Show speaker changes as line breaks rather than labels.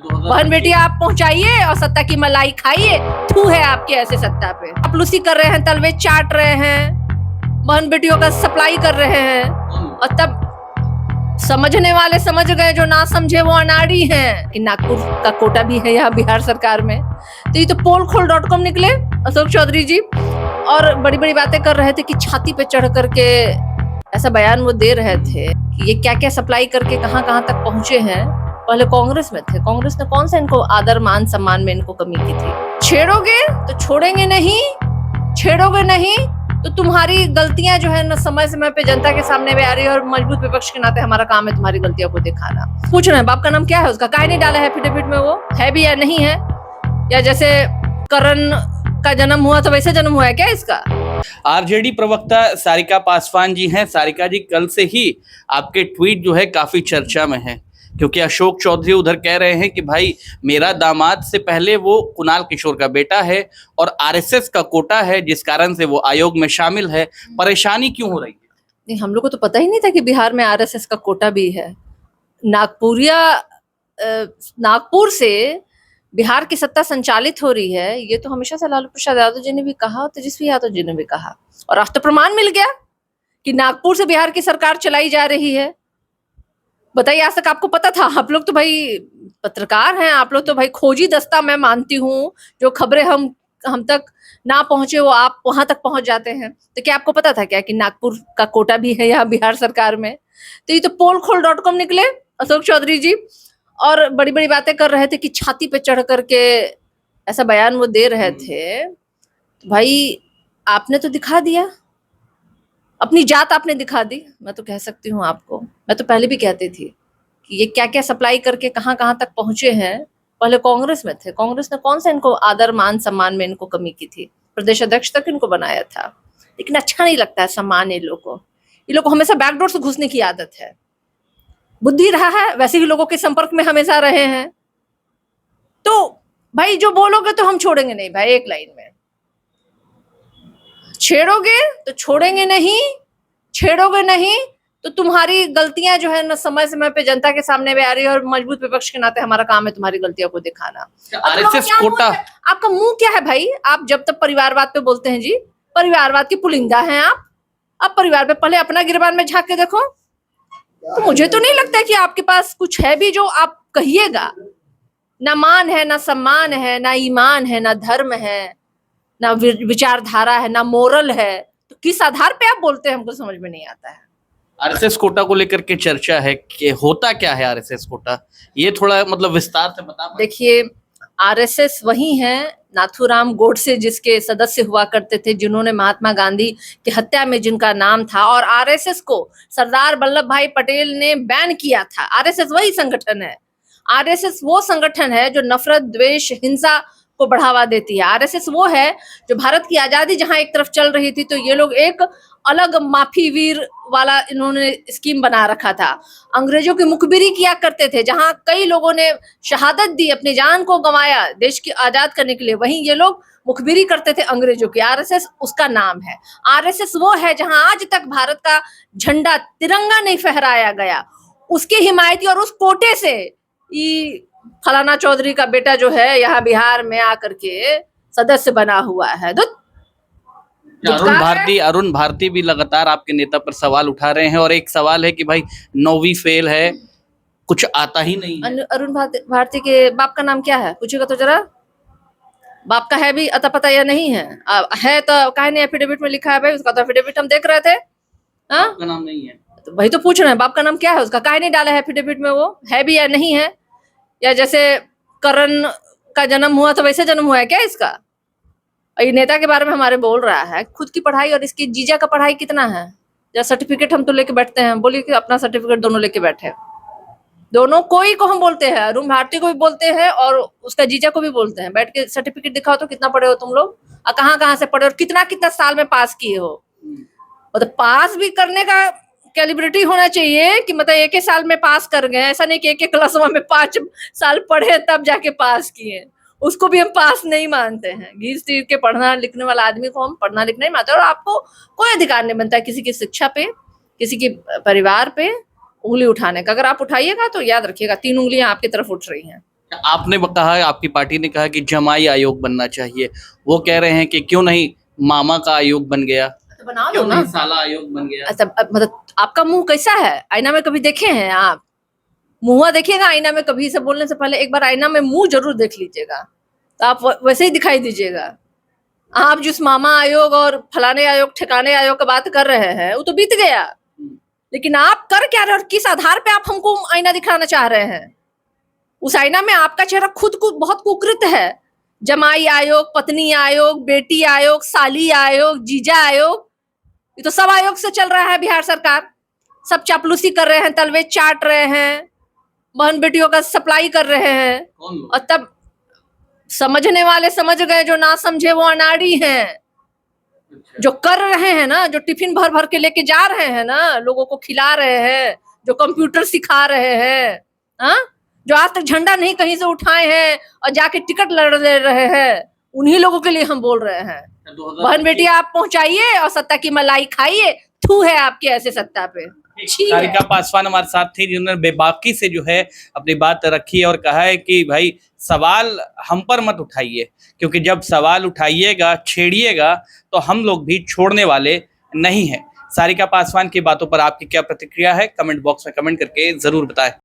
बहन बेटी आप पहुंचाइए और सत्ता की मलाई खाइए। थू है आपके ऐसे सत्ता पे। आप लूसी कर रहे हैं, तलवे चाट रहे हैं, बहन बेटियों का सप्लाई कर रहे हैं, और तब समझने वाले समझ गए, जो ना समझे वो अनाड़ी हैं कि नागपुर का कोटा भी है यहाँ बिहार सरकार में। तो ये तो पोलखोल.com निकले अशोक चौधरी जी, और बड़ी बड़ी बातें कर रहे थे कि छाती पे चढ़ करके ऐसा बयान वो दे रहे थे कि ये क्या क्या सप्लाई करके कहाँ कहाँ तक पहुंचे हैं। पहले कांग्रेस में थे, कांग्रेस ने कौन सा इनको आदर मान सम्मान में इनको कमी की थी। छेड़ोगे तो छोड़ेंगे नहीं, छेड़ोगे नहीं तो तुम्हारी गलतियां जो है ना समय समय पे जनता के सामने भी आ रही है, और मजबूत विपक्ष के नाते हमारा काम है तुम्हारी गलतियों को दिखाना। पूछ रहे हैं बाप का नाम क्या है, उसका काहे नहीं डाला है एफिडेविट में, वो है भी या नहीं है, या जैसे करण का जन्म हुआ तो वैसे जन्म हुआ है क्या इसका।
आरजेडी प्रवक्ता सारिका पासवान जी हैं। सारिका जी, कल से ही आपके ट्वीट जो है काफी चर्चा में है, क्योंकि अशोक चौधरी उधर कह रहे हैं कि भाई मेरा दामाद से पहले वो कुणाल किशोर का बेटा है और आरएसएस का कोटा है, जिस कारण से वो आयोग में शामिल है। परेशानी क्यों हो रही है?
नहीं, हम लोग को तो पता ही नहीं था कि बिहार में आरएसएस का कोटा भी है। नागपुर से बिहार की सत्ता संचालित हो रही है, ये तो हमेशा से लालू प्रसाद यादव जी ने भी कहा और तेजस्वी यादव जी ने भी कहा, और आज तो प्रमाण मिल गया कि नागपुर से बिहार की सरकार चलाई जा रही है। बताइए, आज तक आपको पता था? आप लोग तो भाई पत्रकार हैं, आप लोग तो भाई खोजी दस्ता मैं मानती हूँ, जो खबरें हम तक ना पहुंचे वो आप वहां तक पहुंच जाते हैं। तो क्या आपको पता था क्या कि नागपुर का कोटा भी है यहाँ बिहार सरकार में? तो ये तो पोलखोल.com निकले अशोक चौधरी जी, और बड़ी बड़ी बातें कर रहे थे कि छाती पे चढ़ करके ऐसा बयान वो दे रहे थे। तो भाई आपने तो दिखा दिया, अपनी जात आपने दिखा दी। मैं तो कह सकती हूँ आपको, मैं तो पहले भी कहती थी कि ये क्या क्या सप्लाई करके कहाँ कहाँ तक पहुंचे हैं। पहले कांग्रेस में थे, कांग्रेस ने कौन सा इनको आदर मान सम्मान में इनको कमी की थी, प्रदेश अध्यक्ष तक इनको बनाया था। लेकिन अच्छा नहीं लगता है सम्मान ये लोग को हमेशा बैकडोर से घुसने की आदत है। बुद्धि रहा है वैसे ही लोगों के संपर्क में हमेशा रहे हैं। तो भाई जो बोलोगे तो हम छोड़ेंगे नहीं भाई, एक लाइन में छेड़ोगे तो छोड़ेंगे नहीं, छेड़ोगे नहीं तो तुम्हारी गलतियां जो है ना समय समय पे जनता के सामने भी आ रही है, और मजबूत विपक्ष के नाते हमारा काम है तुम्हारी गलतियों को दिखाना।
आरएसएस कोटा,
आपका मुंह क्या है भाई? आप जब तक परिवारवाद पे बोलते हैं जी, परिवारवाद की पुलिंदा हैं आप परिवार पे पहले अपना गिरबान में झांक के देखो। तो मुझे तो नहीं लगता कि आपके पास कुछ है भी जो आप कहिएगा। ना मान है, ना सम्मान है, ना ईमान है, ना धर्म है, ना विचारधारा है, ना मोरल है। तो किस आधार पे आप बोलते हैं हमको समझ में नहीं आता है।
आरएसएस कोटा को लेकर के चर्चा है कि होता क्या है आरएसएस कोटा, ये थोड़ा मतलब विस्तार से बता।
देखिए, आरएसएस वही है नाथूराम गोडसे जिसके सदस्य हुआ करते थे, जिन्होंने महात्मा गांधी की हत्या में जिनका नाम था, और आरएसएस को सरदार वल्लभ भाई पटेल ने बैन किया था। आरएसएस वही संगठन है। आरएसएस वो संगठन है जो नफरत, द्वेष, हिंसा को बढ़ावा देती है। आरएसएस वो है जो भारत की आजादी जहां एक तरफ चल रही थी, तो ये लोग एक अलग माफी वीर वाला इन्होंने स्कीम बना रखा था। अंग्रेजों की मुखबिरी किया करते थे, जहां कई लोगों ने शहादत दी, अपनी जान को गंवाया देश की आजाद करने के लिए, वहीं ये लोग मुखबिरी करते थे अंग्रेजों की। आरएसएस उसका नाम है। आरएसएस वो है जहां आज तक भारत का झंडा, तिरंगा नहीं फहराया गया। उसके हिमायती और उस कोटे से फलाना चौधरी का बेटा जो है यहाँ बिहार में आकर के सदस्य बना हुआ है।
अरुण भारती भी लगातार आपके नेता पर सवाल उठा रहे हैं, और एक सवाल है कि भाई 9वीं फेल है, कुछ आता ही नहीं है।
अरुण भारती के बाप का नाम क्या है पूछेगा तो जरा? बाप का है भी अता पता या नहीं है? है तो काहे नहीं एफिडेविट में लिखा है भाई? उसका तो एफिडेविट हम देख रहे थे।
बाप का नाम नहीं है
तो भाई तो पूछ रहे हैं बाप का नाम क्या है, उसका काहे नहीं डाला है एफिडेविट में? वो है भी या नहीं है, या जैसे करण का जन्म हुआ तो वैसे जन्म हुआ है क्या इसका? ये नेता के बारे में हमारे बोल रहा है। खुद की पढ़ाई और इसकी जीजा का पढ़ाई कितना है? या सर्टिफिकेट हम तो लेके बैठते हैं, बोलिए कि अपना सर्टिफिकेट दोनों लेके बैठे। दोनों कोई को हम बोलते हैं, अरुण भारती को भी बोलते हैं और उसका जीजा को भी बोलते हैं। बैठ के सर्टिफिकेट दिखाओ तो कितना पढ़े हो तुम लोग, और कहाँ से पढ़े, और कितना कितना साल में पास किए हो। मतलब पास भी करने का कैलिब्रिटी होना चाहिए कि मतलब एक ही साल में पास कर गए, ऐसा नहीं कि एक क्लास में 5 साल पढ़े तब जाके पास किए। उसको भी हम पास नहीं मानते हैं। घीस तीर के पढ़ना लिखने वाला आदमी को हम पढ़ना लिखना नहीं मानते। और आपको कोई अधिकार नहीं बनता किसी की शिक्षा पे, किसी के परिवार पे उंगली उठाने का। अगर आप उठाइएगा तो याद रखिएगा 3 उंगलियां आपकी तरफ उठ रही हैं।
आपने कहा, आपकी पार्टी ने कहा कि जमाई आयोग बनना चाहिए, वो कह रहे हैं कि क्यों नहीं मामा का आयोग बन गया,
तो बना लो
क्यों
ना।
नहीं साला आयोग बन गया।
अच्छा, मतलब आपका मुंह कैसा है, आईना में कभी देखे हैं आप? मुंह देखिएगा आईना में, कभी से बोलने से पहले एक बार आईना में मुंह जरूर देख लीजिएगा, तो आप वैसे ही दिखाई दीजिएगा। आप जिस मामा आयोग और फलाने आयोग ठिकाने आयोग की बात कर रहे हैं वो तो बीत गया, लेकिन आप कर क्या रहे हो और किस आधार पे आप हमको आईना दिखाना चाह रहे हैं? उस आईना में आपका चेहरा खुद को बहुत कुकृत है। जमाई आयोग, पत्नी आयोग, बेटी आयोग, साली आयोग, जीजा आयोग, ये तो सब आयोग से चल रहा है बिहार सरकार। सब चापलूसी कर रहे हैं, तलवे चाट रहे हैं, बहन बेटियों का सप्लाई कर रहे हैं।
कौन लोग?
और तब समझने वाले समझ गए, जो ना समझे वो अनाड़ी हैं।
अच्छा।
जो कर रहे हैं ना, जो टिफिन भर भर के लेके जा रहे हैं ना, लोगों को खिला रहे हैं, जो कंप्यूटर सिखा रहे हैं, हाँ, जो आज तक झंडा नहीं कहीं से उठाए हैं और जाके टिकट लड़ ले रहे हैं, उन्हीं लोगों के लिए हम बोल रहे हैं। बहन बेटी आप पहुंचाइए और सत्ता की मलाई खाइए। थू है आपके ऐसे सत्ता पे, छी है।
सारिका पासवान हमारे साथ थी, जिन्होंने बेबाकी से जो है अपनी बात रखी और कहा है कि भाई सवाल हम पर मत उठाइए, क्योंकि जब सवाल उठाइएगा, छेड़िएगा, तो हम लोग भी छोड़ने वाले नहीं हैं। सारिका पासवान की बातों पर आपकी क्या प्रतिक्रिया है, कमेंट बॉक्स में कमेंट करके जरूर बताएं।